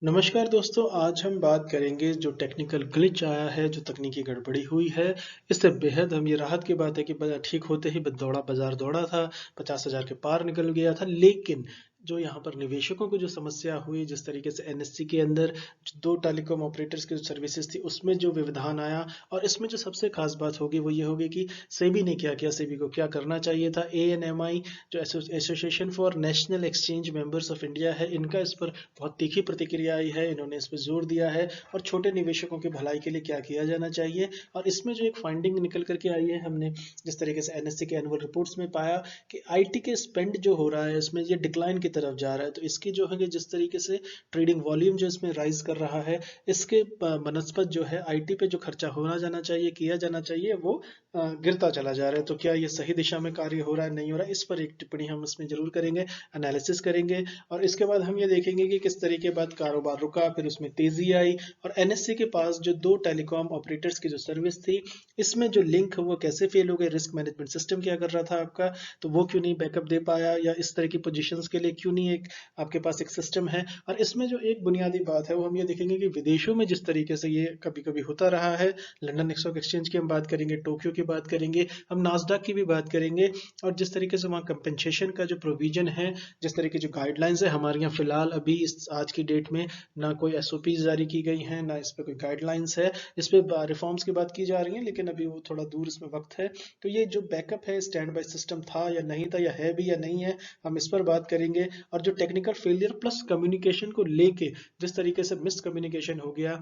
नमस्कार दोस्तों, आज हम बात करेंगे जो टेक्निकल ग्लिच आया है, जो तकनीकी गड़बड़ी हुई है। इससे बेहद हम ये राहत की बात है कि ठीक होते ही बाज़ार दौड़ा था, 50,000 के पार निकल गया था। लेकिन जो यहाँ पर निवेशकों को जो समस्या हुई, जिस तरीके से एनएससी के अंदर 2 टेलीकॉम ऑपरेटर्स की जो सर्विसेज़ थी, उसमें जो व्यवधान आया और इसमें जो सबसे ख़ास बात होगी वो ये होगी कि सेबी ने क्या किया, सेबी को क्या करना चाहिए था। एएनएमआई जो association for national exchange members of India है, इनका इस पर बहुत तीखी प्रतिक्रिया आई है। इन्होंने इस पर जोर दिया है और छोटे निवेशकों की भलाई के लिए क्या किया जाना चाहिए। और इसमें जो एक फाइंडिंग निकल करके आई है, हमने जिस तरीके से एनएससी के एनुअल रिपोर्ट्स में पाया कि आईटी के स्पेंड जो हो रहा है इसमें ये डिक्लाइन की तरफ जा रहा है। तो इसकी जो है जिस तरीके से ट्रेडिंग वॉल्यूम जो इसमें राइज कर रहा है, इसके बनस्पत जो है आईटी पे जो खर्चा होना जाना चाहिए, किया जाना चाहिए, वो गिरता चला जा रहा है। तो क्या ये सही दिशा में कार्य हो रहा है, नहीं हो रहा है, इस पर एक टिप्पणी हम इसमें जरूर करेंगे, एनालिसिस करेंगे। और इसके बाद हम ये देखेंगे कि किस तरीके बाद कारोबार रुका, फिर उसमें तेजी आई और एनएससी के पास जो 2 टेलीकॉम ऑपरेटर्स की जो सर्विस थी, इसमें जो लिंक वो कैसे फेल हो गए, रिस्क मैनेजमेंट सिस्टम क्या कर रहा था आपका, तो वो क्यों नहीं बैकअप दे पाया, या इस तरह की पोजीशंस के लिए क्यों नहीं एक आपके पास एक सिस्टम है। और इसमें जो एक बुनियादी बात है वो हम ये देखेंगे कि विदेशों में जिस तरीके से ये कभी कभी होता रहा है, लंदन स्टॉक एक्सचेंज की हम बात करेंगे, टोक्यो की बात करेंगे, हम नास्डॉक की भी बात करेंगे। और जिस तरीके से वहाँ कंपेंसेशन का जो प्रोविजन है, जिस तरह की जो गाइडलाइंस है, हमारे यहाँ फिलहाल अभी इस आज की डेट में ना कोई एसओपी जारी की गई है, ना इस पर कोई गाइडलाइंस है। इस पे रिफॉर्म्स की बात की जा रही है, लेकिन अभी वो थोड़ा दूर इसमें वक्त है। तो ये जो बैकअप है, स्टैंड बाय सिस्टम था या नहीं था, या है भी या नहीं है, हम इस पर बात करेंगे। और जो टेक्निकल फेलियर प्लस कम्युनिकेशन को लेके जिस तरीके से मिस कम्युनिकेशन हो गया,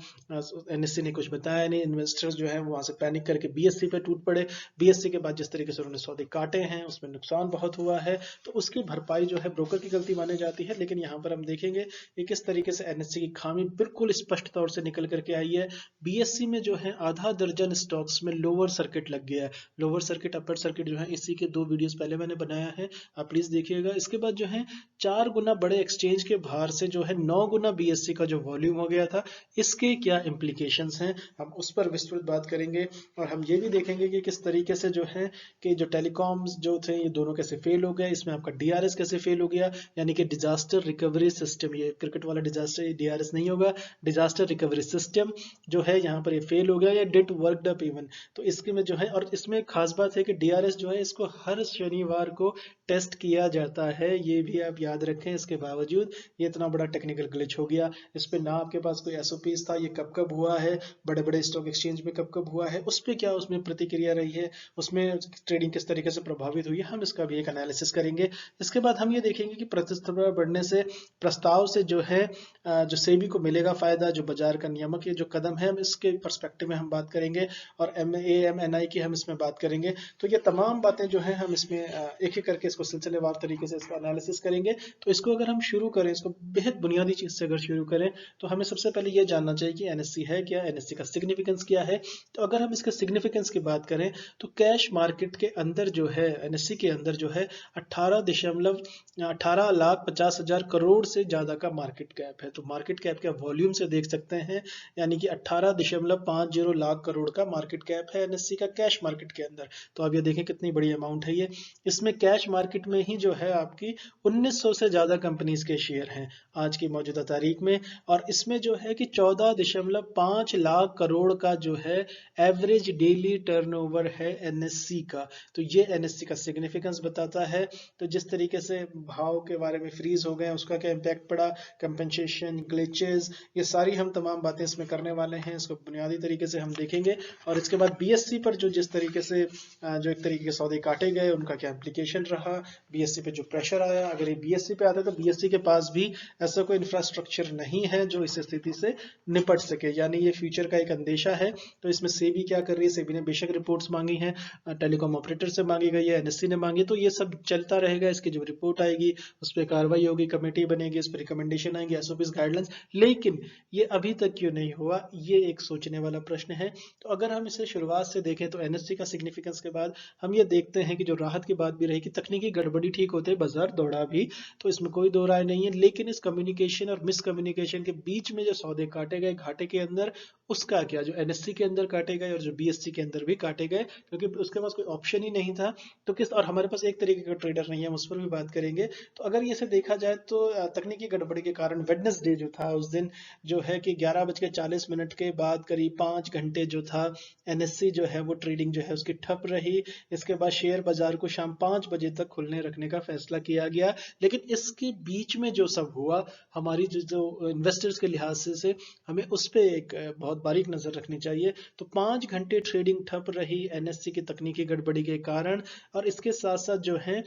एनएससी ने कुछ बताया नहीं, इन्वेस्टर्स जो है वहां से पैनिक करके बीएससी पे टूट पड़े। बीएससी के बाद जिस तरीके से उन्होंने सौदे काटे हैं, उसमें नुकसान बहुत हुआ है, तो उसकी भरपाई जो है ब्रोकर की गलती मानी जाती है। लेकिन यहाँ पर हम देखेंगे कि किस तरीके से एनएससी की खामी बिल्कुल स्पष्ट तौर से निकल करके आई है। बीएससी में जो है आधा दर्जन स्टॉक्स में लोअर सर्किट लग गया है। लोअर सर्किट अपर सर्किट जो है, इसी के 2 वीडियोस पहले मैंने बनाया है, आप प्लीज देखिएगा। इसके बाद जो है 4 गुना बड़े एक्सचेंज के बाहर से जो है 9 गुना बीएससी का जो वॉल्यूम हो गया था, इसके क्या इम्प्लीकेशंस हैं, हम उस पर विस्तृत बात करेंगे। और हम ये भी देखेंगे कि किस तरीके से जो है कि जो टेलीकॉम्स जो थे, ये दोनों कैसे फेल हो गए, इसमें आपका डीआरएस कैसे फेल हो गया, यानी कि डिजास्टर रिकवरी सिस्टम। ये क्रिकेट वाला डिजास्टर डीआरएस नहीं होगा, डिजास्टर रिकवरी सिस्टम जो है यहाँ पर ये फेल हो गया, या डिड वर्कड अप इवन। तो इसके में जो है, और इसमें खास बात है कि डीआरएस जो है इसको हर शनिवार को टेस्ट किया जाता है, ये भी आप याद रखें। इसके बावजूद ये इतना बड़ा टेक्निकल ग्लिच हो गया, इस पे ना आपके पास कोई एसओपीस था, ये कब कब हुआ है, बड़े बड़े स्टॉक एक्सचेंज में कब कब हुआ है, उस पे क्या उसमें प्रतिक्रिया रही है, उसमें ट्रेडिंग किस तरीके से प्रभावित हुई है, हम इसका भी एक एनालिसिस करेंगे। इसके बाद हम ये देखेंगे कि प्रतिस्पर्धा बढ़ने से प्रस्ताव से जो है जो सेबी को मिलेगा फायदा, जो बाजार का नियामक ये जो कदम है, हम इसके पर्सपेक्टिव में हम बात करेंगे। और एएमएनआई की हम इसमें बात करेंगे। तो ये तमाम बातें जो है हम इसमें एक एक करके इसको सिलसिलेवार तरीके से इसका एनालिसिस करेंगे। तो इसको अगर हम शुरू करें, इसको बेहद बुनियादी चीज से अगर शुरू करें, तो हमें सबसे पहले ये जानना चाहिए कि एनएससी है क्या, एनएससी का सिग्निफिकेंस क्या है। तो अगर हम इसके सिग्निफिकेंस की बात करें, तो कैश मार्केट के अंदर जो है, एनएससी के अंदर जो है 18,50,000 करोड़ से ज्यादा का मार्केट कैप है। तो मार्केट कैप के वॉल्यूम से देख सकते हैं, यानी कि 18.50 लाख करोड़ का मार्केट कैप है एनएससी का कैश मार्केट के अंदर। तो आप ये देखें कितनी बड़ी अमाउंट है ये। इसमें कैश मार्केट में ही जो है आपकी 1900 से ज्यादा कंपनीज के शेयर हैं आज की मौजूदा तारीख में। और इसमें जो है कि 14.5 लाख करोड़ का जो है एवरेज डेली टर्नओवर है एनएससी का। तो ये एनएससी का सिग्निफिकेंस बताता है। तो जिस तरीके से भाव के बारे में फ्रीज हो गए, उसका क्या इम्पैक्ट पड़ा, कंपेंसेशन, ग्लिचेस, ये सारी हम तमाम बातें इसमें करने वाले हैं, इसको बुनियादी तरीके से हम देखेंगे। और इसके बाद बीएससी पर जो जिस तरीके से जो एक तरीके के सौदे काटे गए, उनका क्या इम्प्लीकेशन रहा, बीएससी पे जो प्रेशर आया, अगर ये बीएससी पे आता है तो बीएससी के पास भी ऐसा कोई इंफ्रास्ट्रक्चर नहीं है जो इस स्थिति से निपट सके, यानी ये फ्यूचर का एक अंदेशा है। तो इसमें सेबी क्या कर रही है, सेबी ने बेशक रिपोर्ट्स मांगी हैं, टेलीकॉम ऑपरेटर से मांगी गई है, एनएससी ने मांगी, तो ये सब चलता रहेगा। इसकी जो रिपोर्ट आएगी उस पर कार्रवाई होगी, कमेटी बनेगी, उस पर रिकमेंडेशन आएंगे, एसओपीस गाइडलाइंस। लेकिन ये अभी तक क्यों नहीं हुआ, ये एक सोचने वाला प्रश्न है। तो अगर हम इसे शुरुआत से देखें, तो एनएससी का सिग्निफिकेंस के बाद हम ये देखते हैं कि जो राहत की बात भी रही कि तकनीकी गड़बड़ी ठीक होते बाजार दौड़ा भी तो इसमें कोई दो राय नहीं है। लेकिन इस कम्युनिकेशन और मिसकम्युनिकेशन के बीच में जो सौदे काटे गए घाटे के अंदर, उसका क्या, जो एनएससी के अंदर काटे गए और जो बीएससी के अंदर भी काटे गए, क्योंकि उसके पास कोई ऑप्शन ही नहीं था। तो किस, और हमारे पास एक तरीके का ट्रेडर नहीं है, हम उस पर भी बात करेंगे। तो अगर ये से देखा जाए तो तकनीकी गड़बड़ी के कारण वेडनेसडे जो था उस दिन जो है कि 11:40 के बाद करीब 5 घंटे जो था एनएससी जो है वो ट्रेडिंग जो है उसकी ठप रही। इसके बाद शेयर बाजार को शाम 5 बजे तक खुलने रखने का फैसला किया गया। लेकिन इसके बीच में जो सब हुआ, हमारी जो इन्वेस्टर्स के लिहाज से हमें उस पर एक बहुत बारीक नजर रखनी चाहिए। तो 5 घंटे ट्रेडिंग ठप रही एनएससी की तकनीकी गड़बड़ी के कारण। और इसके साथ साथ जो है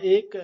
एक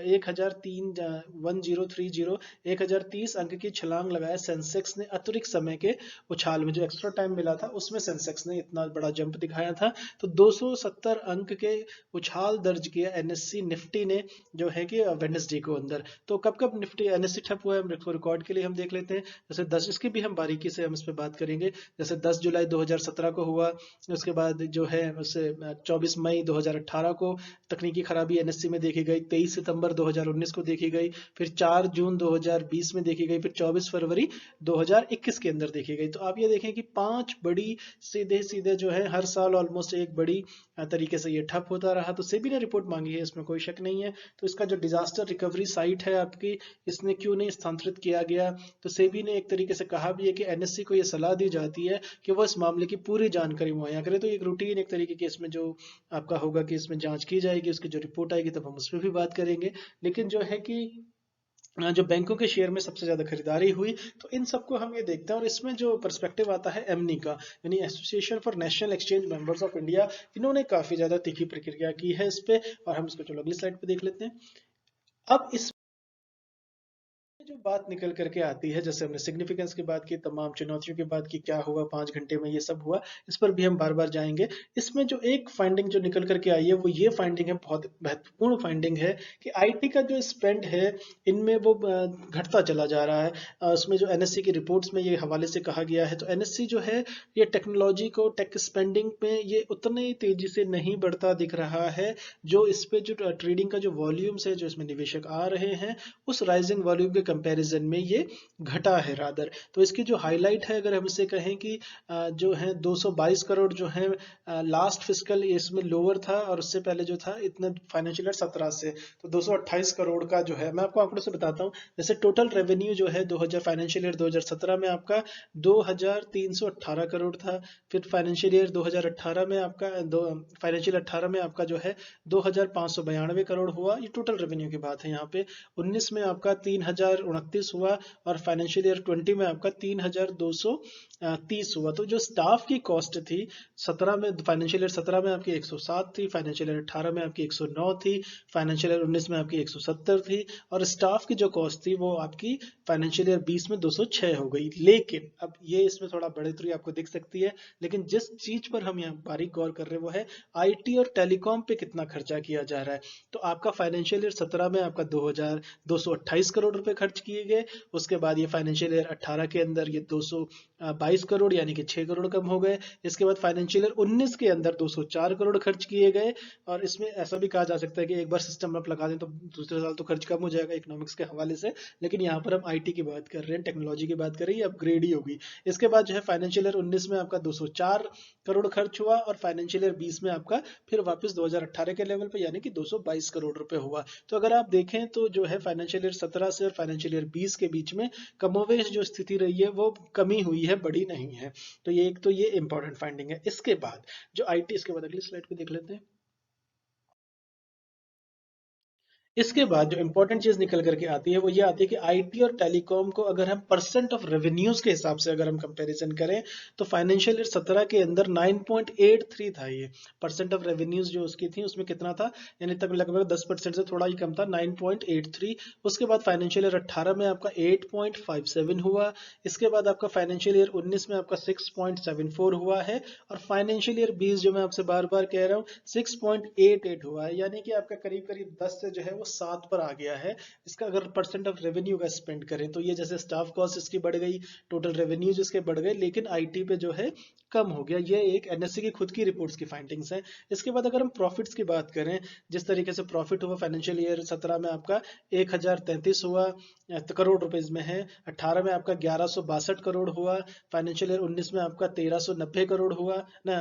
1030 अंक की छलांग लगाया सेंसेक्स ने अतिरिक्त समय के उछाल में, जो एक्स्ट्रा टाइम मिला था उसमें सेंसेक्स ने इतना बड़ा जंप दिखाया था। तो 270 अंक के उछाल दर्ज किया एनएससी निफ्टी ने जो है कि वेडनेसडे को अंदर। तो कब कब निफ्टी एनएससी ठप हुआ है रिकॉर्ड के लिए हम देख लेते हैं। जैसे 10, इसकी भी हम बारीकी से हम इस पर बात करेंगे। जैसे 10 जुलाई 2017 को हुआ, उसके बाद जो है उससे 24 मई 2018 को तकनीकी खराबी एनएससी में देखी गई, 23 सितंबर 2019 को देखी गई, फिर 4 जून 2020 में देखी गई, फिर 24 फरवरी 2021 के अंदर देखी गई। तो आप ये देखें कि 5 बड़ी सीधे सीधे जो है हर साल ऑलमोस्ट एक बड़ी तरीके से ये ठप होता रहा। तो सेबी ने रिपोर्ट मांगी है, इसमें कोई शक नहीं है। तो इसका जो डिजास्टर रिकवरी साइट है आपकी, इसने क्यों नहीं स्थानांतरित किया गया। तो सेबी ने एक तरीके से कहा भी है कि एनएससी को ये सलाह दी जाती है कि वो इस मामले की पूरी जानकारी मुहैया करे। तो एक रूटीन एक तरीके की इसमें जो आपका होगा कि इसमें जांच की जाएगी, उसकी जो रिपोर्ट आएगी तब हम उस पर भी बात करेंगे। लेकिन जो है कि जो बैंकों के शेयर में सबसे ज्यादा खरीदारी हुई, तो इन सबको हम ये देखते हैं। और इसमें जो पर्सपेक्टिव आता है एमनी का, यानी association for national exchange members of India, इन्होंने काफी ज्यादा तीखी प्रतिक्रिया की है इस पे। और हम इसको चलो अगली स्लाइड पे देख लेते हैं। अब इस जो बात निकल करके आती है, जैसे हमने सिग्निफिकेंस की बात की, तमाम चुनौतियों की बात की, क्या हुआ 5 घंटे में ये सब हुआ, इस पर भी हम बार बार जाएंगे। इसमें जो एक फाइंडिंग जो निकल करके आई है वो ये फाइंडिंग है, बहुत महत्वपूर्ण फाइंडिंग है, कि आईटी का जो स्पेंड है इनमें वो घटता चला जा रहा है। उसमें जो एनएससी की रिपोर्ट्स में ये हवाले से कहा गया है, तो एनएससी जो है ये टेक्नोलॉजी को, टेक स्पेंडिंग पे ये उतनी तेजी से नहीं बढ़ता दिख रहा है, जो इस पे जो ट्रेडिंग का जो वॉल्यूम्स है, जो इसमें निवेशक आ रहे हैं, उस राइजिंग वॉल्यूम के कंपैरिजन में ये घटा है रादर। तो इसकी जो हाईलाइट है, अगर हम इसे कहें कि जो है 222 करोड़ जो है लास्ट फिस्कल इसमें लोअर था, और उससे पहले जो था इतना फाइनेंशियल ईयर 17 से, तो 228 करोड़ का जो है, मैं आपको आंकड़ों से बताता हूँ। जैसे टोटल रेवेन्यू जो है 2000 फाइनेंशियल ईयर 2017 में आपका 2318 करोड़ था। फिर फाइनेंशियल ईयर 2018 में आपका फाइनेंशियल 18 में आपका जो है 2592 करोड़ हुआ। ये टोटल रेवेन्यू की बात है यहाँ पे। 19 में आपका 3029 हुआ, और फाइनेंशियल ईयर 20 में आपका 3230 हुआ। तो जो स्टाफ की कॉस्ट थी 17 में, फाइनेंशियल ईयर 17 में आपकी 107 थी, फाइनेंशियल ईयर 18 में आपकी 109 थी, फाइनेंशियल ईयर 19 में आपकी 170 थी, और स्टाफ की जो कॉस्ट थी वो आपकी फाइनेंशियल ईयर 20 में 206 हो गई। लेकिन अब ये इसमें थोड़ा बढ़ोतरी आपको दिख सकती है, लेकिन जिस चीज पर हम यहाँ बारीक गौर कर रहे हैं वो है आईटी और टेलीकॉम पे कितना खर्चा किया जा रहा है। तो आपका फाइनेंशियल ईयर 17 में आपका 2228 करोड़ रुपए खर्च किए गए। उसके बाद ये फाइनेंशियल ईयर 18 के अंदर ये 222 करोड़, यानी कि 6 करोड़ कम हो गए। इसके बाद फाइनेंशियल ईयर 19 के अंदर 204 करोड़ खर्च किए गए। और इसमें ऐसा भी कहा जा सकता है कि एक बार सिस्टम आप लगा दें तो दूसरे साल तो खर्च कम हो जाएगा इकोनॉमिक्स के हवाले से, लेकिन यहाँ पर हम आईटी की बात कर रहे हैं, टेक्नोलॉजी की बात कर रहे हैं, ये अपग्रेड ही होगी। इसके बाद जो है फाइनेंशियल ईयर 19 में आपका 204 करोड़ खर्च हुआ, और फाइनेंशियल ईयर 20 में आपका फिर वापस 2018 के लेवल पे, यानी कि 222 करोड़ रुपए हुआ। तो अगर आप देखें तो जो है फाइनेंशियल ईयर 17 से और फाइनेंशियल ईयर 20 के बीच में कमोवेश जो स्थिति रही है वो कमी हुई है, बड़ी नहीं है। तो ये इंपॉर्टेंट फाइंडिंग है। इसके बाद जो आईटी, इसके बाद अगली स्लाइड पे देख लेते हैं। इसके बाद जो इंपॉर्टेंट चीज निकल करके आती है वो ये आती है कि आईटी और टेलीकॉम को अगर हम परसेंट ऑफ रेवेन्यूज के हिसाब से अगर हम कंपैरिजन करें, तो फाइनेंशियल ईयर 17 के अंदर 9.83 था। ये परसेंट ऑफ रेवेन्यूज जो उसकी थी उसमें कितना था, यानी तक लगभग 10% से थोड़ा ही कम था, 9.83। उसके बाद फाइनेंशियल ईयर 18 में आपका 8.57 हुआ। इसके बाद आपका फाइनेंशियल ईयर 19 में आपका 6.74 हुआ है, और फाइनेंशियल ईयर 20 जो मैं आपसे बार बार कह रहा हूँ 6.88 हुआ है, यानी कि आपका करीब करीब 10 से जो है वो लगभग 7 पर आ गया है। इसका अगर परसेंट ऑफ रेवेन्यू का स्पेंड करें तो ये जैसे स्टाफ कॉस्ट इसकी बढ़ गई, टोटल रेवेन्यूज इसके बढ़ गए, लेकिन आईटी पे जो है कम हो गया। ये एक एनएससी की खुद की रिपोर्ट्स की फाइंडिंग्स है। इसके बाद अगर हम प्रॉफिट्स की बात करें, जिस तरीके से प्रॉफिट हुआ फाइनेंशियल ईयर 17 में आपका 1033 हुआ करोड़ रुपीस में है, 18 में आपका 1162 करोड़ हुआ, फाइनेंशियल ईयर 19 में आपका 1390 करोड़ हुआ ना,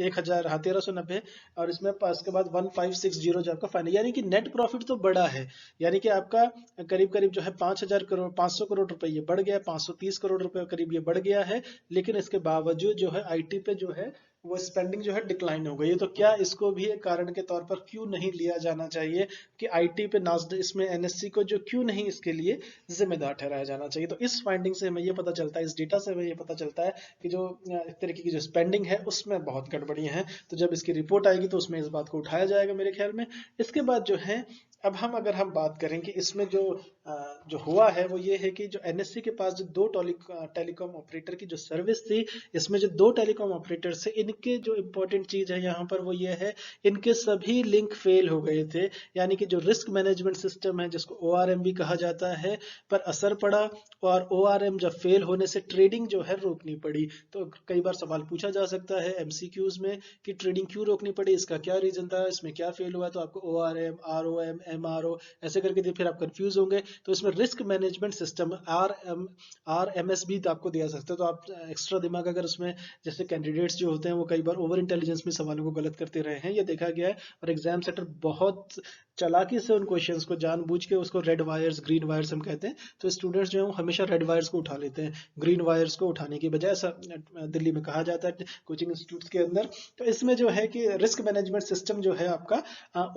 1000, हाँ 1390, और इसमें उसके बाद 1560 जो आपका फाइनल, यानी कि नेट प्रॉफिट तो बड़ा है, यानी कि आपका करीब करीब जो है 5000 करोड़ 500 करोड़ रुपए ये बढ़ गया, 530 करोड़ रुपए करीब ये बढ़ गया है। लेकिन इसके बावजूद जो है आईटी पे जो है वो स्पेंडिंग जो है डिक्लाइन हो गई है। तो क्या इसको भी एक कारण के तौर पर क्यों नहीं लिया जाना चाहिए कि आईटी पे नास्डा इसमें एनएससी को जो क्यों नहीं इसके लिए जिम्मेदार ठहराया जाना चाहिए? तो इस फाइंडिंग से हमें ये पता चलता है, इस डेटा से हमें ये पता चलता है कि जो इस तरीके की जो स्पेंडिंग है उसमें बहुत गड़बड़ियां हैं। तो जब इसकी रिपोर्ट आएगी तो उसमें इस बात को उठाया जाएगा मेरे ख्याल में। इसके बाद जो है अब हम अगर हम बात करें कि इसमें जो हुआ है वो ये है कि जो एनएससी के पास जो दो टेलीकॉम ऑपरेटर की जो सर्विस थी, इसमें जो दो टेलीकॉम ऑपरेटर से इनके जो इंपॉर्टेंट चीज है यहाँ पर वो ये है, इनके सभी लिंक फेल हो गए थे। यानी कि जो रिस्क मैनेजमेंट सिस्टम है जिसको ओआरएम भी कहा जाता है पर असर पड़ा, और ओआरएम जब फेल होने से ट्रेडिंग जो है रोकनी पड़ी। तो कई बार सवाल पूछा जा सकता है एमसीक्यूज में कि ट्रेडिंग क्यों रोकनी पड़ी, इसका क्या रीजन था, इसमें क्या फेल हुआ? तो आपको ओआरएम, आरओएम, एमआरओ ऐसे करके फिर आप कंफ्यूज होंगे। तो इसमें रिस्क मैनेजमेंट सिस्टम आरएमएस भी तो आपको दिया सकता है। तो आप एक्स्ट्रा दिमाग अगर उसमें, जैसे कैंडिडेट्स जो होते हैं वो कई बार ओवर इंटेलिजेंस में सवालों को गलत करते रहे हैं, ये देखा गया है। और एग्जाम सेटर बहुत चालाकी से उन क्वेश्चंस को जानबूझ के उसको रेड वायर्स ग्रीन वायर्स हम कहते हैं, तो स्टूडेंट्स जो है हमेशा रेड वायर्स को उठा लेते हैं, ग्रीन वायर्स को उठाने की बजाय, ऐसा दिल्ली में कहा जाता है कोचिंग इंस्टीट्यूट्स के अंदर। तो इसमें जो है कि रिस्क मैनेजमेंट सिस्टम जो है आपका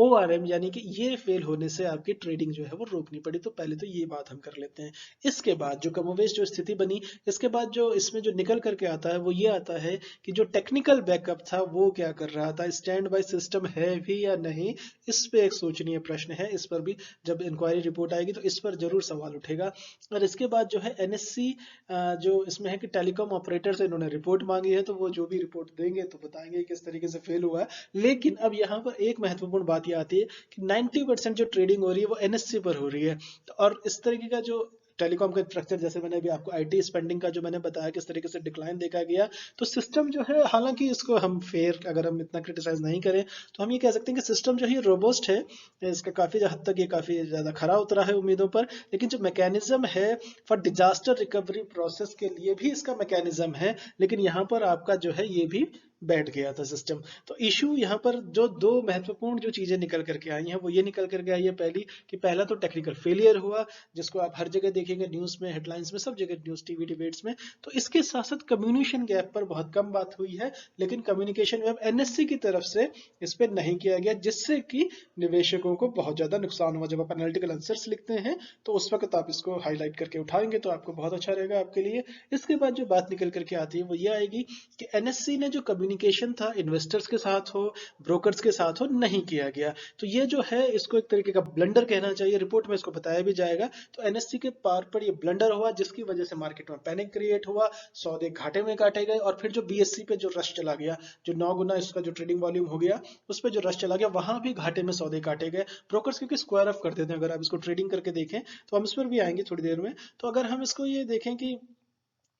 ओआरएम, यानी कि ये फेल होने से आपकी ट्रेडिंग जो है वो रोकनी पड़ी। तो पहले तो ये बात हम कर लेते हैं। इसके बाद जो कमोवेश जो स्थिति बनी, इसके बाद जो इसमें जो निकल करके आता है वो ये आता है कि जो टेक्निकल बैकअप था वो क्या कर रहा था, स्टैंड बाय सिस्टम है भी या नहीं, इस पे एक सोचनीय प्रश्न है। इस पर भी जब इंक्वायरी रिपोर्ट आएगी तो इस पर जरूर सवाल उठेगा। और इसके बाद जो है एनएससी जो इसमें है कि टेलीकॉम ऑपरेटर से इन्होंने रिपोर्ट मांगी है, तो वो जो भी रिपोर्ट देंगे तो बताएंगे किस तरीके से फेल हुआ है। लेकिन अब यहाँ पर एक महत्वपूर्ण बात ये आती है कि 90% जो ट्रेडिंग हो रही है वो एनएससी पर हो रही है। और इस तरीके का जो टेलीकॉम का स्ट्रक्चर, जैसे मैंने अभी आपको आईटी स्पेंडिंग का जो मैंने बताया किस तरीके से डिक्लाइन देखा गया, तो सिस्टम जो है, हालांकि इसको हम फेयर अगर हम इतना क्रिटिसाइज नहीं करें तो हम ये कह सकते हैं कि सिस्टम जो है रोबस्ट है, इसका काफी हद तक ये काफी ज्यादा खरा उतरा है उम्मीदों पर। लेकिन जो मैकेनिज्म है फॉर डिजास्टर रिकवरी प्रोसेस के लिए भी इसका मैकेनिज्म है, लेकिन यहाँ पर आपका जो है ये भी बैठ गया था सिस्टम। तो इशू यहाँ पर जो दो महत्वपूर्ण जो चीजें निकल करके आई हैं वो ये निकल करके आई है, पहला तो टेक्निकल फेलियर हुआ, जिसको आप हर जगह देखेंगे, न्यूज में, हेडलाइंस में, सब जगह, न्यूज, टीवी डिबेट्स में। तो इसके साथ साथ कम्युनिकेशन गैप पर बहुत कम बात हुई है, लेकिन कम्युनिकेशन गैप एनएससी की तरफ से इस पर नहीं किया गया, जिससे कि निवेशकों को बहुत ज्यादा नुकसान हुआ। जब आप एनालिटिकल आंसर्स लिखते हैं तो उस वक्त आप इसको हाईलाइट करके उठाएंगे तो आपको बहुत अच्छा रहेगा आपके लिए। इसके बाद जो बात निकल करके आती है वो ये आएगी कि एनएससी ने जो कम्युनिकेशन था इन्वेस्टर्स के साथ हो, ब्रोकर्स के साथ हो, नहीं किया गया। तो ये जो है इसको एक तरीके का ब्लंडर कहना चाहिए, रिपोर्ट में इसको बताया भी जाएगा। तो एनएससी के पार पर ये ब्लंडर हुआ, जिसकी वजह से मार्केट में पैनिक क्रिएट हुआ, सौदे घाटे में काटे गए, और फिर जो बीएससी पे जो रश चला गया, जो 9 गुना इसका जो ट्रेडिंग वॉल्यूम हो गया, उस पर जो रश चला गया, वहां भी घाटे में सौदे काटे गए। ब्रोकर्स क्योंकि स्क्वायर ऑफ कर देते हैं, अगर आप इसको ट्रेडिंग करके देखें तो हम इस पर भी आएंगे थोड़ी देर में। तो अगर हम इसको ये देखें कि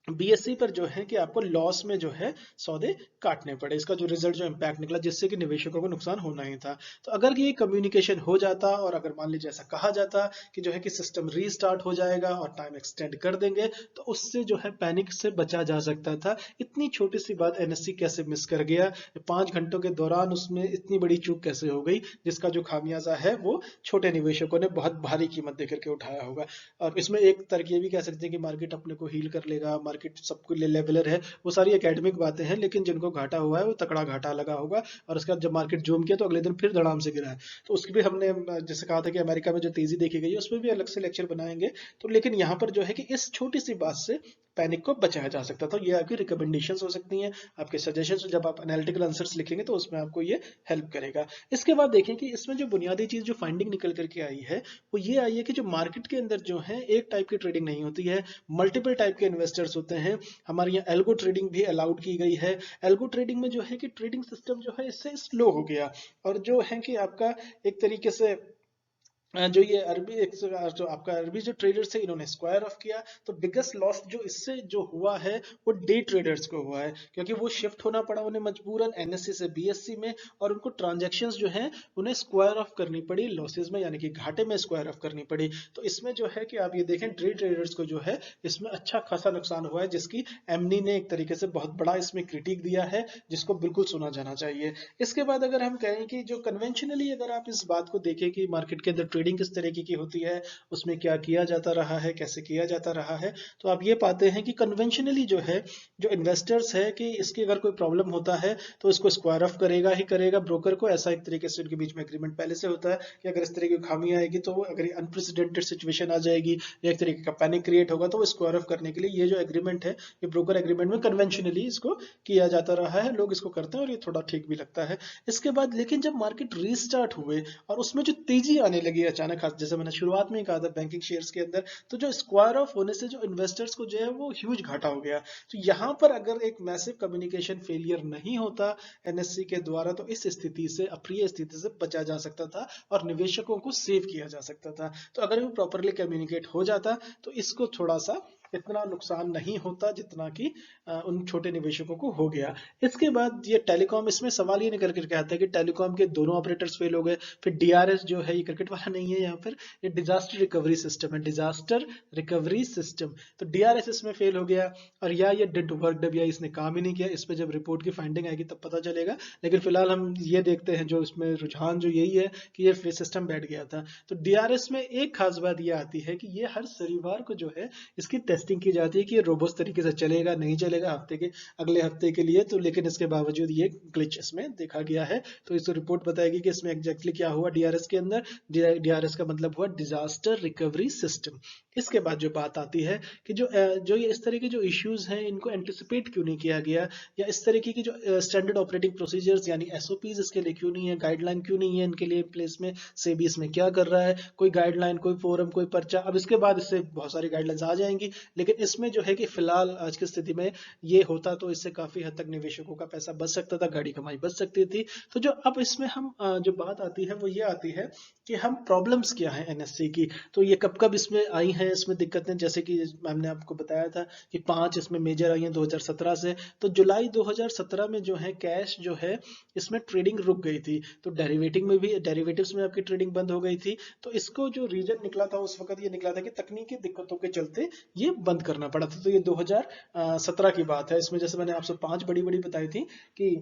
बीएससी पर जो है कि आपको लॉस में जो है सौदे काटने पड़े, इसका जो रिजल्ट जो इम्पैक्ट निकला, जिससे कि निवेशकों को नुकसान होना ही था। तो अगर ये कम्युनिकेशन हो जाता और अगर मान लीजिए ऐसा कहा जाता कि जो है कि सिस्टम रीस्टार्ट हो जाएगा और टाइम एक्सटेंड कर देंगे, तो उससे जो है पैनिक से बचा जा सकता था। इतनी छोटी सी बात एनएससी कैसे मिस कर गया, 5 घंटों के दौरान उसमें इतनी बड़ी चूक कैसे हो गई, जिसका जो खामियाजा है वो छोटे निवेशकों ने बहुत भारी कीमत देकर के उठाया होगा। और इसमें एक तरक ये भी कह सकते हैं कि मार्केट अपने को हील कर लेगा, मार्केट सबके लिए लेवलर है, वो सारी एकेडमिक बातें हैं, लेकिन जिनको घाटा हुआ है वो तकड़ा घाटा लगा होगा। और उसके बाद जब मार्केट जूम किया तो अगले दिन फिर धड़ाम से गिरा है। तो उसकी भी हमने जैसे कहा था कि अमेरिका में जो तेजी देखी गई है उस पर भी अलग से लेक्चर बनाएंगे। तो लेकिन यहाँ पर जो है कि इस छोटी सी बात से पैनिक को बचाया जा सकता था। ये आपकी रिकमेंडेशंस हो सकती हैं, आपके सजेशंस, जब आप एनालिटिकल आंसर्स लिखेंगे तो उसमें आपको ये हेल्प करेगा। इसके बाद देखें कि इसमें जो बुनियादी चीज जो फाइंडिंग निकल करके आई है वो ये आई है कि जो मार्केट के अंदर जो है एक टाइप की ट्रेडिंग नहीं होती है, मल्टीपल टाइप के इन्वेस्टर्स होते हैं। हमारे यहाँ एल्गो ट्रेडिंग भी अलाउड की गई है। एल्गो ट्रेडिंग में जो है कि ट्रेडिंग सिस्टम जो है इससे स्लो हो गया, और जो है कि आपका एक तरीके से जो ये अरबी जो आपका अरबी जो ट्रेडर्स है इन्होंने स्क्वायर ऑफ किया। तो बिगेस्ट लॉस जो इससे जो हुआ है वो डे ट्रेडर्स को हुआ है, क्योंकि वो शिफ्ट होना पड़ा उन्हें मजबूरन एनएससी से बीएससी में, और उनको ट्रांजैक्शंस जो हैं उन्हें स्क्वायर ऑफ करनी पड़ी लॉसेस में, यानी कि घाटे में स्क्वायर ऑफ करनी पड़ी। तो इसमें जो है कि आप ये देखें डे ट्रेडर्स को जो है इसमें अच्छा खासा नुकसान हुआ है, जिसकी एमनी ने एक तरीके से बहुत बड़ा इसमें क्रिटिक दिया है, जिसको बिल्कुल सुना जाना चाहिए। इसके बाद अगर हम कहें कि जो कन्वेंशनली अगर आप इस बात को देखें कि मार्केट के अंदर ट्रेडिंग किस तरीके की होती है, उसमें क्या किया जाता रहा है, कैसे किया जाता रहा है, तो आप ये पाते हैं कि कन्वेंशनली जो है जो इन्वेस्टर्स है कि इसकी अगर कोई प्रॉब्लम होता है तो इसको स्क्वायर ऑफ करेगा ही करेगा ब्रोकर को। ऐसा एक तरीके से उनके बीच में एग्रीमेंट पहले से होता है कि अगर इस तरह की खामियां आएगी तो अगर अनप्रेसिडेंटेड सिचुएशन आ जाएगी या एक तरीके का पैनिक क्रिएट होगा तो वो स्क्वायर ऑफ करने के लिए ये जो एग्रीमेंट है ये ब्रोकर एग्रीमेंट में कन्वेंशनली इसको किया जाता रहा है, लोग इसको करते हैं और ये थोड़ा ठीक भी लगता है। इसके बाद लेकिन जब मार्केट रीस्टार्ट हुए और उसमें जो तेजी आने लगी अचानक, जैसे मैंने शुरुआत में ही कहा था बैंकिंग शेयर्स के अंदर, तो जो स्क्वायर ऑफ होने से जो इन्वेस्टर्स को जो है वो ह्यूज घाटा हो गया। तो यहाँ पर अगर एक मैसिव कम्युनिकेशन फेलियर नहीं होता एनएससी के द्वारा तो इस स्थिति से, अप्रिय स्थिति से बचा जा सकता था और निवेशकों को सेव किया जा सकता था। तो अगर वो प्रॉपरली कम्युनिकेट हो जाता तो इसको थोड़ा सा इतना नुकसान नहीं होता जितना कि उन छोटे निवेशकों को हो गया। इसके बाद ये टेलीकॉम, इसमें सवाल ये निकल कर आता है कि टेलीकॉम के दोनों ऑपरेटर्स फेल हो गए। फिर डीआरएस जो है ये क्रिकेट वाला नहीं है, यहाँ पर ये डिजास्टर रिकवरी सिस्टम है, डिजास्टर रिकवरी सिस्टम। तो डीआरएस इसमें फेल हो गया और या ये डिड वर्क, या इसने काम ही नहीं किया। इस पर जब रिपोर्ट की फाइंडिंग आएगी तब पता चलेगा, लेकिन फिलहाल हम ये देखते हैं जो इसमें रुझान जो यही है कि ये सिस्टम बैठ गया था। तो डीआरएस में एक खास बात ये आती है कि ये हर शनिवार को जो है इसकी टेस्टिंग की जाती है कि ये रोबस्ट तरीके से चलेगा नहीं चलेगा हफ्ते के अगले हफ्ते के लिए। तो लेकिन इसके बावजूद ये ग्लिच इसमें देखा गया है। तो इस रिपोर्ट बताएगी कि इसमें एग्जैक्टली क्या हुआ डीआरएस के अंदर। डीआरएस का मतलब हुआ डिजास्टर रिकवरी सिस्टम। इसके बाद जो बात आती है कि जो ये इस तरह के जो इश्यूज हैं इनको एंटिसिपेट क्यों नहीं किया गया, या इस तरीके की जो स्टैंडर्ड ऑपरेटिंग प्रोसीजर्स यानी एसओपीज इसके लिए क्यों नहीं है, गाइडलाइन क्यों नहीं है इनके लिए प्लेस में, सेबी इसमें क्या कर रहा है, कोई गाइडलाइन, कोई फोरम, कोई पर्चा। अब इसके बाद इससे बहुत सारी गाइडलाइंस आ जाएंगी, लेकिन इसमें जो है कि फिलहाल आज की स्थिति में ये होता तो इससे काफी हद तक निवेशकों का पैसा बच सकता था, गाड़ी कमाई बच सकती थी। तो जो अब इसमें हम जो बात आती है वो ये आती है कि हम प्रॉब्लम्स क्या है एनएससी की, तो ये कब कब इसमें आई हैं इसमें दिक्कतें, जैसे कि मैम ने आपको बताया था कि 5 इसमें मेजर आई हैं 2017 से। तो जुलाई 2017 में जो है कैश जो है इसमें ट्रेडिंग रुक गई थी, तो डेरिवेटिव में भी, डेरिवेटिव्स में आपकी ट्रेडिंग बंद हो गई थी। तो इसको जो रीजन निकला था उस वक्त ये निकला था कि तकनीकी दिक्कतों के चलते ये बंद करना पड़ा था। तो ये 2017 की बात है। इसमें जैसे मैंने आपसे 5 बड़ी बड़ी बताई थी कि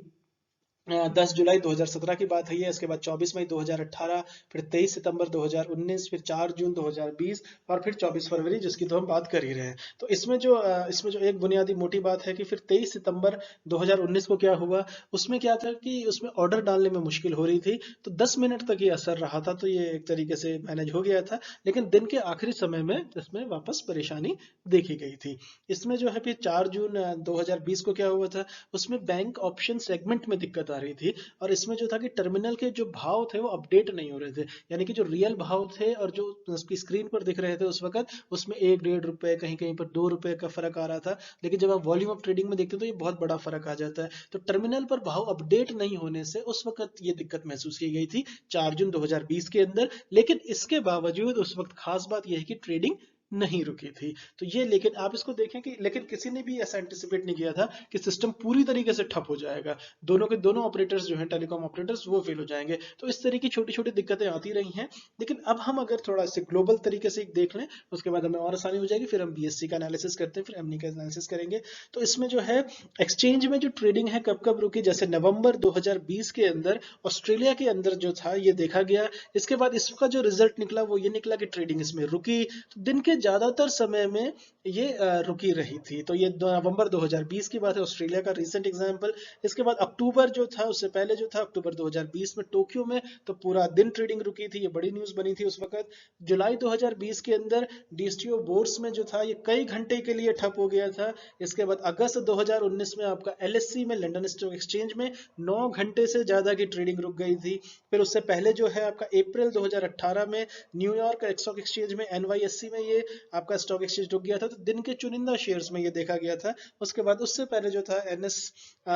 10 जुलाई 2017 की बात है ये, इसके बाद 24 मई 2018, फिर 23 सितंबर 2019, फिर 4 जून 2020 और फिर 24 फरवरी, जिसकी तो हम बात कर ही रहे हैं। तो इसमें जो एक बुनियादी मोटी बात है कि फिर 23 सितंबर 2019 को क्या हुआ, उसमें क्या था कि उसमें ऑर्डर डालने में मुश्किल हो रही थी, तो 10 मिनट तक ये असर रहा था, तो ये एक तरीके से मैनेज हो गया था। लेकिन दिन के आखिरी समय में इसमें वापस परेशानी देखी गई थी। इसमें जो है फिर 4 जून 2020 को क्या हुआ था, उसमें बैंक ऑप्शन सेगमेंट में दिक्कत आ रही थी, और इसमें जो था कि टर्मिनल के जो भाव थे वो अपडेट नहीं हो रहे थे, यानी कि जो रियल भाव थे और जो उसकी स्क्रीन पर दिख रहे थे उस वक्त, उसमें 1-1.5 रुपए, कहीं कहीं पर 2 रुपए का फर्क आ रहा था। लेकिन जब आप वॉल्यूम ऑफ ट्रेडिंग में देखते हो तो ये बहुत बड़ा फर्क आ जाता है। तो टर्मिनल पर भाव अपडेट नहीं होने से उस वक्त ये दिक्कत महसूस की गई थी 4 जून 2020 के अंदर। लेकिन इसके बावजूद उस वक्त खास बात यह है कि ट्रेडिंग नहीं रुकी थी। तो ये, लेकिन आप इसको देखें कि लेकिन किसी ने भी ऐसा एंटिसिपेट नहीं किया था कि सिस्टम पूरी तरीके से ठप हो जाएगा, दोनों के दोनों ऑपरेटर्स जो हैं टेलीकॉम ऑपरेटर्स वो फेल हो जाएंगे। तो इस तरह की छोटी छोटी दिक्कतें आती रही हैं। लेकिन अब हम अगर थोड़ा सा ग्लोबल तरीके से देख लें उसके बाद हमें और आसानी हो जाएगी, फिर हम बीएससी का एनालिसिस करते हैं, फिर एमनी का एनालिसिस करेंगे। तो इसमें जो है एक्सचेंज में जो ट्रेडिंग है कब कब रुकी, जैसे नवंबर 2020 के अंदर ऑस्ट्रेलिया के अंदर जो था ये देखा गया। इसके बाद इसका जो रिजल्ट निकला वो ये निकला कि ट्रेडिंग इसमें रुकी, तो दिन के ज्यादातर समय में ये रुकी रही थी। तो ये नवंबर 2020 की बात है, ऑस्ट्रेलिया का रीसेंट एग्जांपल। इसके बाद अक्टूबर जो था, उससे पहले जो था अक्टूबर 2020 में टोक्यो में, तो पूरा दिन ट्रेडिंग रुकी थी, ये बड़ी न्यूज बनी थी उस वक्त। जुलाई 2020 के अंदर डीएसटीओ बोर्ड्स में जो था ये कई घंटे के लिए ठप हो गया था। इसके बाद अगस्त 2019 में आपका एलएससी में, लंदन स्टॉक एक्सचेंज में 9 घंटे से ज्यादा की ट्रेडिंग रुक गई थी। फिर उससे पहले जो है आपका अप्रैल 2018 में न्यूयॉर्क स्टॉक एक्सचेंज में, एनवाईएससी में, ये आपका स्टॉक एक्सचेंज रुक गया था तो दिन के चुनिंदा शेयर्स में ये देखा गया था। उसके बाद उससे पहले जो था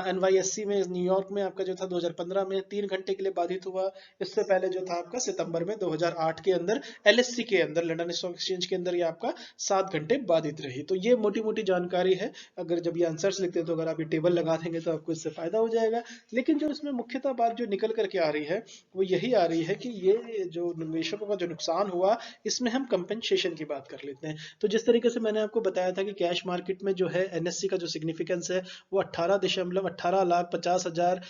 NYSE में न्यूयॉर्क में आपका जो था 2015 में 3 घंटे के लिए बाधित हुआ। इससे पहले जो था आपका सितंबर में 2008 के अंदर LSE के अंदर, लंदन स्टॉक एक्सचेंज के अंदर ये आपका 7 घंटे बाधित रही। तो ये मोटी मोटी जानकारी है। अगर जब ये आंसर्स लिखते हैं तो अगर आप ये टेबल लगा देंगे तो आपको इससे फायदा हो जाएगा। लेकिन जो इसमें मुख्यतः बात जो निकल करके आ रही है वो यही आ रही है कि ये जो निवेशकों का जो नुकसान हुआ इसमें हम कंपेंसेशन की बात कर लेते हैं। तो जिस तरीके से मैंने आपको बताया था कि कैश मार्केट में जो है NSE का जो सिग्निफिकेंस है वो 18,50,000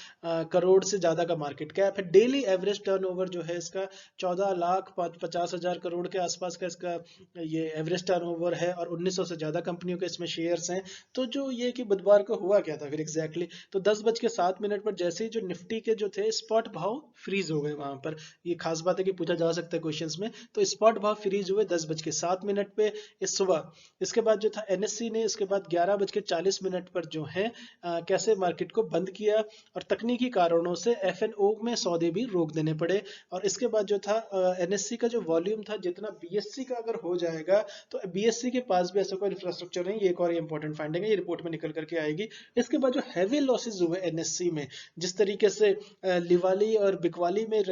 करोड़ से ज्यादा का मार्केट कैप है। डेली एवरेज टर्नओवर जो है इसका 14,50,000 करोड़ के आसपास का इसका ये एवरेज टर्नओवर है और 1900 से ज्यादा कंपनियों के इसमें शेयर्स हैं। तो जो ये कि बुधवार को हुआ क्या था फिर एग्जैक्टली, तो 10:07 पर जैसे ही जो निफ्टी के जो थे स्पॉट भाव फ्रीज हो गए वहां पर। ये खास बात है कि पूछा जा सकता है क्वेश्चंस में। तो स्पॉट भाव फ्रीज हुए 10:07 पे इस सुबह। इसके बाद जो था NSE ने इसके बाद 11:40 पर जो है कैसे मार्केट को बंद किया और तकनीकी कारणों से FNO में सौदे भी रोक देने पड़े। और इसके बाद जो था NSE का जो वॉल्यूम था जितना BSE का अगर हो जाएगा तो BSE के पास भी ऐसा कोई इंफ्रास्ट्रक्चर नहीं। ये एक और इंपॉर्टेंट फाइंडिंग है, ये रिपोर्ट में निकल करके आएगी। इसके बाद जो हैवी लॉसेज हुए NSE में, जिस तरीके से लिवाली और बिकवाली में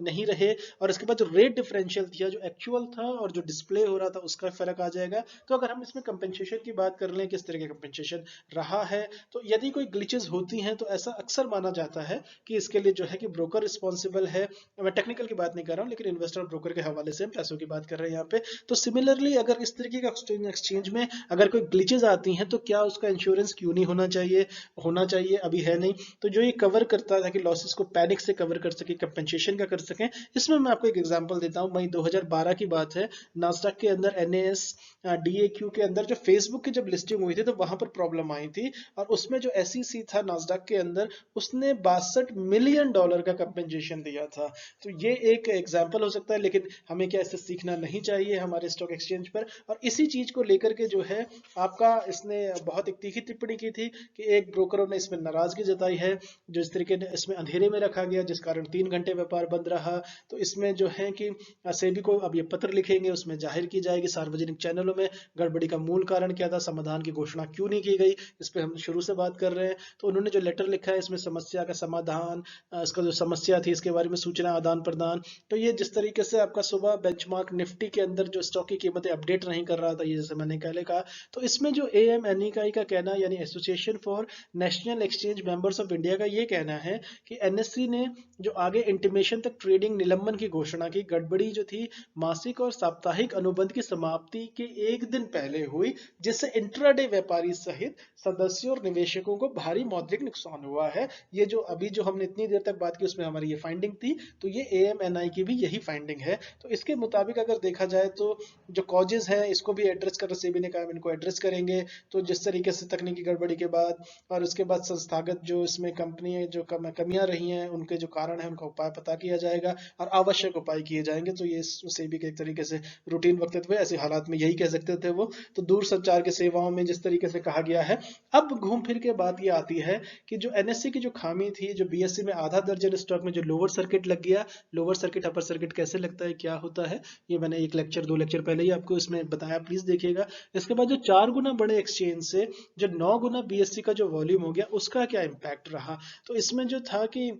नहीं रहे, और इसके बाद जो रेट डिफरेंशियल था जो एक्चुअल था और जो डिस्प्ले हो रहा था उसका फर्क आ जाएगा। तो अगर हम इसमें कंपेंसेशन की बात कर लें किस तरह का कंपेंसेशन रहा है, तो यदि कोई ग्लिचेस होती हैं तो ऐसा अक्सर माना जाता है कि इसके लिए जो है कि ब्रोकर रिस्पॉन्सिबल है। मैं टेक्निकल की बात नहीं कर रहा हूँ लेकिन इन्वेस्टर ब्रोकर के हवाले से हम पैसों की बात कर रहे हैं यहाँ पे। तो सिमिलरली अगर इस तरीके का एक्सचेंज में अगर कोई ग्लिचेस आती हैं तो क्या उसका इंश्योरेंस क्यों नहीं होना चाहिए अभी है नहीं। तो जो ये कवर करता है कि लॉसेस को पैनिक से कवर कर सके, कंपेंसेशन का कर सकें। इसमें मैं आपको एक एग्जांपल देता हूं। मई 2012 की बात है, नास्डॉक के अंदर NAS DAQ के अंदर जो फेसबुक की जब लिस्टिंग हुई थी तो वहां पर प्रॉब्लम आई थी और उसमें जो SEC था नास्डॉक के अंदर उसने $62 मिलियन का कंपेंसेशन दिया था। तो ये एक एग्जांपल हो सकता है, लेकिन हमें क्या इससे सीखना नहीं चाहिए हमारे स्टॉक एक्सचेंज पर। और इसी चीज को लेकर के जो है आपका इसने बहुत एक तीखी टिप्पणी की थी कि एक ब्रोकरों ने इसमें नाराजगी जताई है जो इस तरीके से इसमें अंधेरे में रखा गया जिस कारण 3 घंटे व्यापार बंद रहा। तो इसमें जो है कि सेबी को अब ये पत्र लिखेंगे, उसमें जाहिर की जाएगी सार्वजनिक चैनलों में गड़बड़ी का मूल कारण क्या था, समाधान की घोषणा क्यों नहीं की गई, इस पे हम शुरू से बात कर रहे हैं। तो उन्होंने जो लेटर लिखा है इसमें समस्या का समाधान, इसका जो समस्या थी इसके बारे में सूचना आदान प्रदान। तो ये जिस तरीके से आपका सुबह बेंचमार्क निफ्टी के अंदर जो स्टॉक की कीमतें अपडेट नहीं कर रहा था, ये जैसे मैंने पहले कहा, तो इसमें जो AMNE का कहना यानी association for national exchange members of India का ये कहना है कि NSE ने जो आगे इंटीमेशन तक ट्रेडिंग निलंबन की घोषणा की, गड़बड़ी जो थी मासिक और साप्ताहिक अनुबंध की समाप्ति के एक दिन पहले हुई, जिससे इंट्राडे व्यापारी सहित सदस्यों और निवेशकों को भारी मौद्रिक नुकसान हुआ है। ये जो अभी जो हमने इतनी देर तक बात की उसमें हमारी ये फाइंडिंग थी, तो ये AMNI की भी यही फाइंडिंग है। तो इसके मुताबिक अगर देखा जाए तो जो कॉजेज हैं इसको भी एड्रेस कर सेबी ने कहा इनको एड्रेस करेंगे। तो जिस तरीके से तकनीकी गड़बड़ी के बाद और उसके बाद संस्थागत जो इसमें कंपनी जो कमियां रही हैं उनके जो कारण है उनका उपाय पता किया जाएगा और आवश्यक उपाय किए जाएंगे। तो ये सेबी के एक तरीके से रूटीन वक्तव्य ऐसे हालात में यही कह सकते थे वो। तो दूर संचार की सेवाओं में जिस तरीके से कहा गया है, अब घूम फिर के बात ये आती है कि जो NSE की जो खामी थी, जो BSE में आधा दर्जन स्टॉक में जो लोअर सर्किट लग गया, लोअर सर्किट अपर सर्किट कैसे लगता है, क्या होता है, ये मैंने एक लेक्चर 2 लेक्चर पहले ही आपको इसमें बताया, प्लीज देखिएगा। इसके बाद जो 4 गुना बड़े एक्सचेंज से जो 9 गुना BSE का जो वॉल्यूम हो गया उसका क्या इम्पैक्ट रहा। तो इसमें जो था कि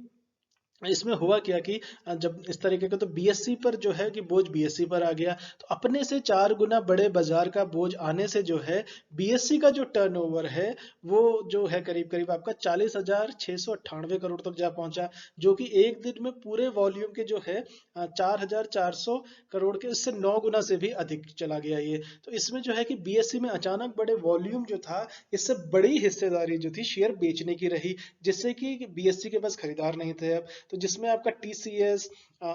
इसमें हुआ क्या कि जब इस तरीके का तो BSE पर जो है कि बोझ BSE पर आ गया, तो अपने से 4 गुना बड़े बाजार का बोझ आने से जो है BSE का जो टर्नओवर है वो जो है करीब करीब आपका 40,698 करोड़ तक जा पहुंचा, जो कि एक दिन में पूरे वॉल्यूम के जो है 4,400 करोड़ के उससे 9 गुना से भी अधिक चला गया ये। तो इसमें जो है कि BSE में अचानक बड़े वॉल्यूम जो था, इससे बड़ी हिस्सेदारी जो थी शेयर बेचने की रही, जिससे कि BSE के पास खरीदार नहीं थे अब। तो जिसमें आपका TCS,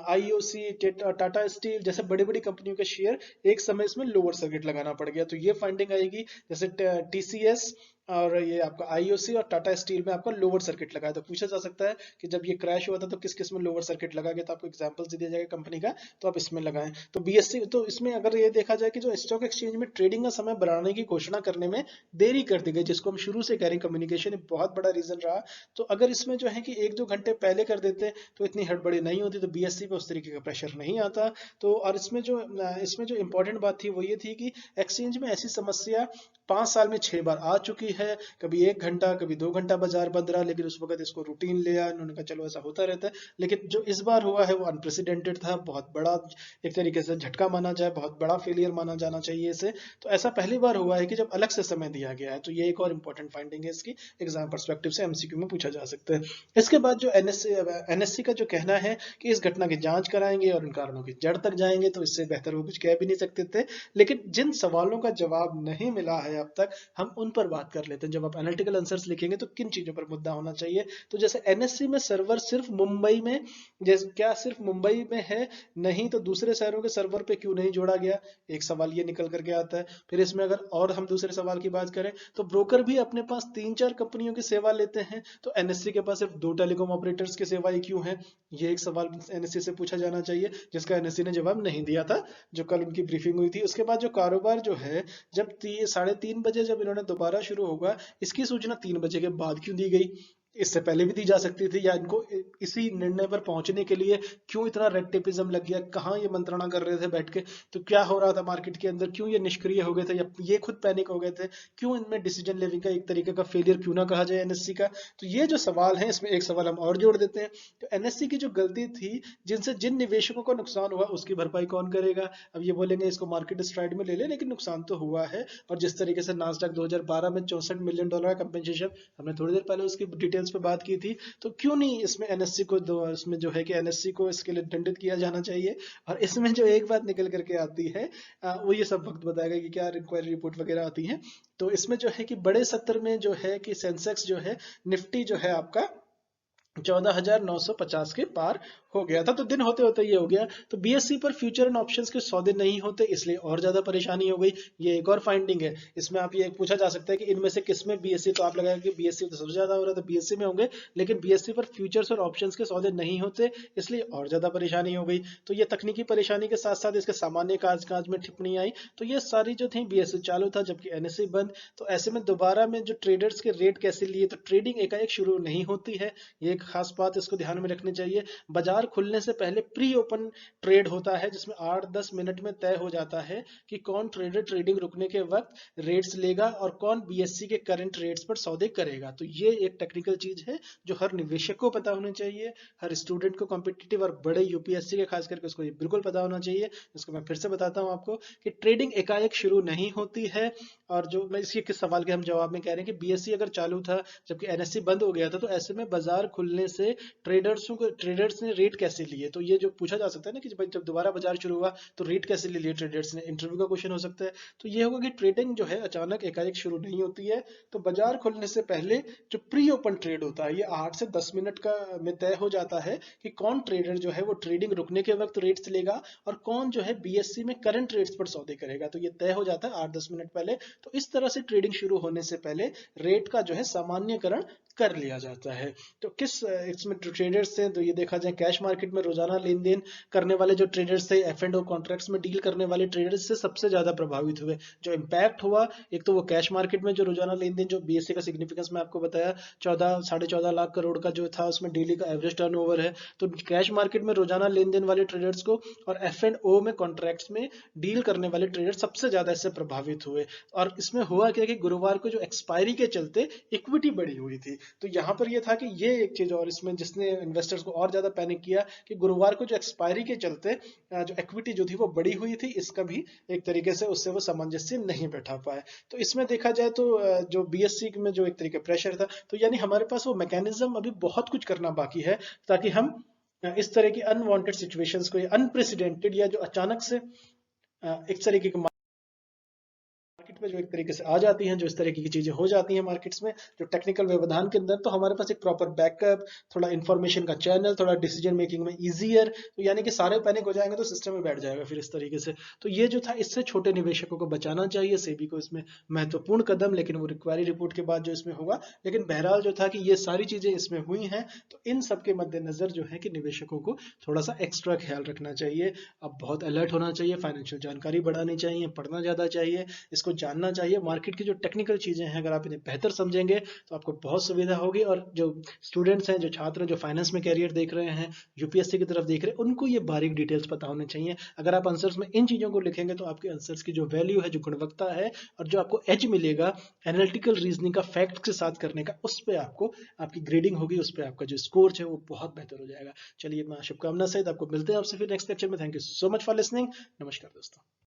IOC, टाटा स्टील जैसे बड़ी बड़ी कंपनियों के शेयर एक समय इसमें लोअर सर्किट लगाना पड़ गया। तो ये फाइंडिंग आएगी, जैसे TCS और ये आपका आईओसी और टाटा स्टील में आपका लोअर सर्किट लगा है। तो पूछा जा सकता है कि जब ये क्रैश हुआ था तो किस किस में लोअर सर्किट लगा गया, तो आपको एग्जांपल्स दिया जाएगा कंपनी का, तो आप इसमें लगाएं। तो बीएससी, तो इसमें अगर ये देखा जाए कि जो स्टॉक एक्सचेंज में ट्रेडिंग का समय बढ़ाने की घोषणा करने में देरी कर दी गई, जिसको हम शुरू से कह रहे हैं कम्युनिकेशन एक बहुत बड़ा रीजन रहा। तो अगर इसमें जो है कि 1-2 घंटे पहले कर देते तो इतनी हड़बड़ी नहीं होती, तो बीएससी पे उस तरीके का प्रेशर नहीं आता। तो और इसमें जो इम्पोर्टेंट बात थी वो ये थी कि एक्सचेंज में ऐसी समस्या 5 साल में 6 बार आ चुकी है। कभी 1 घंटा, कभी 2 घंटा बाजार बंद रहा, लेकिन उस वक्त इसको रूटीन लिया इन्होंने, कहा चलो ऐसा होता रहता है। लेकिन जो इस बार हुआ है वो अनप्रेसिडेंटेड था, बहुत बड़ा एक तरीके से झटका माना जाए, बहुत बड़ा फेलियर माना जाना चाहिए इसे। तो ऐसा पहली बार हुआ है कि जब अलग से समय दिया गया है। तो ये एक और इम्पोर्टेंट फाइंडिंग है इसकी, एग्जाम परस्पेक्टिव से एमसीक्यू में पूछा जा सकता है। इसके बाद जो एनएससी का जो कहना है कि इस घटना की जांच कराएंगे और उन कारणों की जड़ तक जाएंगे, तो इससे बेहतर वो कुछ कह भी नहीं सकते थे। लेकिन जिन सवालों का जवाब नहीं मिला है अब तक, हम उन पर बात कर लेते हैं। जब आप एनालिटिकल आंसर्स लिखेंगे तो किन चीजों पर मुद्दा होना चाहिए। तो जैसे एनएससी में सर्वर सिर्फ मुंबई में, जैसे क्या सिर्फ मुंबई में है? नहीं, तो दूसरे शहरों के सर्वर पे क्यों नहीं जोड़ा गया? एक सवाल ये निकल करके आता है। फिर इसमें अगर और हम दूसरे सवाल की बात करें तो ब्रोकर भी अपने पास 3-4 कंपनियों की सेवा लेते हैं, तो एनएससी के पास सिर्फ 2 टेलीकॉम ऑपरेटर्स की सेवाएं क्यों है? ये एक सवाल एनएससी से पूछा जाना चाहिए, जिसका एनएससी ने जवाब नहीं दिया था, जो कल उनकी ब्रीफिंग हुई थी। उसके बाद जो कारोबार जो है, जब 3:30 बजे जब इन्होंने दोबारा शुरू होगा, इसकी सूचना 3 बजे के बाद क्यों दी गई? इससे पहले भी दी जा सकती थी, या इनको इसी निर्णय पर पहुंचने के लिए क्यों इतना रेड टेपिज्म लग गया? कहाँ ये मंत्रणा कर रहे थे बैठ के? तो क्या हो रहा था मार्केट के अंदर? क्यों ये निष्क्रिय हो गए थे, या ये खुद पैनिक हो गए थे? क्यों इनमें डिसीजन लेविंग का एक तरीके का फेलियर क्यों ना कहा जाए एनएससी का? तो ये जो सवाल है, इसमें एक सवाल हम और जोड़ देते हैं। तो एनएससी की जो गलती थी, जिनसे जिन निवेशकों को नुकसान हुआ, उसकी भरपाई कौन करेगा? अब ये बोलेंगे इसको मार्केट स्ट्राइड में ले ले, लेकिन नुकसान तो हुआ है। और जिस तरीके से नास्डैक 2012 में $64 मिलियन का कंपेंसेशन, हमने थोड़ी देर पहले उसकी डिटेल्स पे बात की थी। तो क्यों नहीं इसमें एनएससी को इसमें जो है कि एनएससी को इसके लिए दंडित किया जाना चाहिए। और इसमें जो एक बात निकल करके आती है, वो ये सब वक्त बताएगा कि क्या इंक्वायरी रिपोर्ट वगैरह आती है। तो इसमें जो है कि बड़े सत्र में जो है कि सेंसेक्स जो है, निफ्टी जो है आपका 14,950 के पार हो गया था। तो दिन होते होते ये हो गया। तो बीएससी पर फ्यूचर एंड ऑप्शंस के सौदे नहीं होते, इसलिए और ज्यादा परेशानी हो गई। ये एक और फाइंडिंग है। इसमें आप ये पूछा जा सकता है कि इनमें से किसमें बीएससी, तो आप लगाएंगे कि बीएससी तो सबसे ज्यादा हो रहा है, तो बीएससी में होंगे। लेकिन बीएससी पर फ्यूचर्स और ऑप्शंस के सौदे नहीं होते, इसलिए और ज्यादा परेशानी हो गई। तो ये तकनीकी परेशानी के साथ साथ इसके सामान्य काज में टिप्पणी आई। तो ये सारी जो थी, बीएससी चालू था जबकि एनएससी बंद। तो ऐसे में दोबारा में जो ट्रेडर्स के रेट कैसे लिए, तो ट्रेडिंग एकाएक शुरू नहीं होती है। ये एक खास बात इसको ध्यान में रखनी चाहिए। बाजार खुलने से पहले प्री ओपन ट्रेड होता है, जिसमें 8-10 मिनट में तय हो जाता है कि कौन ट्रेडर ट्रेडिंग रुकने के वक्त रेट्स लेगा और कौन बीएससी के करंट रेट्स पर सौदे करेगा। तो ये एक टेक्निकल चीज है जो हर निवेशक को पता होनी चाहिए, हर स्टूडेंट को, कॉम्पिटिटिव और बड़े यूपीएससी के खास करके उसको ये बिल्कुल पता होना चाहिए। इसको मैं फिर से बताता हूँ आपको कि ट्रेडिंग एकाएक शुरू नहीं होती है। और जो मैं इसके किस सवाल के हम जवाब में कह रहे हैं कि बीएससी अगर चालू था जबकि एनएससी बंद हो गया था, तो ऐसे में बाजार खुलने से ट्रेडर्स ने रेट कैसे लिए? तो ये जो पूछा जा सकता है ना कि भाई जब दोबारा बाजार शुरू हुआ तो रेट कैसे ले लिए ट्रेडर्स ने, इंटरव्यू का क्वेश्चन हो सकता है। तो ये होगा कि ट्रेडिंग जो है अचानक एकाएक शुरू नहीं होती है। तो बाजार खुलने से पहले जो प्री ओपन ट्रेड होता है, ये 8 से 10 मिनट का में तय हो जाता है कि कौन ट्रेडर जो है वो ट्रेडिंग रुकने के वक्त रेट्स लेगा और कौन जो है बीएससी में करंट रेट्स पर सौदे करेगा। तो ये तय हो जाता है 8-10 मिनट पहले। तो इस तरह से ट्रेडिंग शुरू होने से पहले रेट का जो है सामान्यकरण कर लिया जाता है। तो किस इसमें ट्रेडर्स थे, तो ये देखा जाए कैश मार्केट में रोजाना लेन देन करने वाले जो ट्रेडर्स थे, एफ एंड ओ कॉन्ट्रैक्ट्स में डील करने वाले ट्रेडर्स से सबसे ज्यादा प्रभावित हुए। जो इम्पैक्ट हुआ, एक तो वो कैश मार्केट में जो रोजाना लेन देन, जो बीएससी का सिग्निफिकेंस मैं आपको बताया, 14-14.5 लाख करोड़ का जो था उसमें डेली का एवरेज टर्नओवर है। तो कैश मार्केट में रोजाना लेन देन वाले ट्रेडर्स को और एफ एंड ओ में कॉन्ट्रैक्ट्स में डील करने वाले ट्रेडर्स सबसे ज्यादा इससे प्रभावित हुए। और इसमें हुआ क्या कि गुरुवार को जो एक्सपायरी के चलते इक्विटी बढ़ी हुई थी। तो यहाँ पर ये था कि ये एक चीज, और इसमें जिसने इन्वेस्टर्स को और ज्यादा पैनिक किया कि गुरुवार को जो एक्सपायरी के चलते जो इक्विटी जो थी वो बढ़ी हुई थी, इसका भी एक तरीके से उससे वो सामंजस्य नहीं बैठा पाए। तो इसमें देखा जाए तो जो बीएससी में जो एक तरीके प्रेशर था, तो यानी हमारे पास वो मैकेनिज्म अभी बहुत कुछ करना बाकी है, ताकि हम इस तरह की अनवांटेड सिचुएशंस को, या अनप्रेसिडेंटेड, या जो अचानक से एक तरीके के मार्केट में जो एक तरीके से आ जाती हैं, जो इस तरीके की चीजें हो जाती हैं मार्केट्स में, जो टेक्निकल व्यवधान के अंदर, तो हमारे पास एक प्रॉपर बैकअप, थोड़ा इन्फॉर्मेशन का चैनल, थोड़ा डिसीजन मेकिंग में ईजियर, तो यानी कि सारे पैनिक हो जाएंगे तो सिस्टम में बैठ जाएगा फिर इस तरीके से। तो ये जो था, इससे छोटे निवेशकों को बचाना चाहिए, सेबी को इसमें महत्वपूर्ण कदम, लेकिन वो रिक्वायरी रिपोर्ट के बाद जो इसमें होगा। लेकिन बहरहाल जो था कि ये सारी चीजें इसमें हुई हैं, तो इन सब के मद्देनजर जो है कि निवेशकों को थोड़ा सा एक्स्ट्रा ख्याल रखना चाहिए। अब बहुत अलर्ट होना चाहिए, फाइनेंशियल जानकारी बढ़ानी चाहिए, पढ़ना ज़्यादा चाहिए, इसको जानना चाहिए। मार्केट की जो टेक्निकल चीज़ें हैं, अगर आप इन्हें बेहतर समझेंगे तो आपको बहुत सुविधा होगी। और जो स्टूडेंट्स हैं, जो छात्र हैं, जो फाइनेंस में कैरियर देख रहे हैं, यूपीएससी की तरफ देख रहे हैं, उनको ये बारीक डिटेल्स पता होने चाहिए। अगर आप आंसर्स में इन चीज़ों को लिखेंगे तो आपके आंसर्स की जो वैल्यू है, जो गुणवत्ता है, और जो आपको एज मिलेगा एनालिटिकल रीजनिंग का फैक्ट के साथ करने का, उस पर आपको आपकी ग्रेडिंग होगी, उस पर आपका जो स्कोर है वो बहुत बेहतर हो जाएगा। चलिए, मैं शुभकामना सहित आपको मिलते हैं आपसे फिर नेक्स्ट लेक्चर में। Thank you so much for listening. नमस्कार दोस्तों।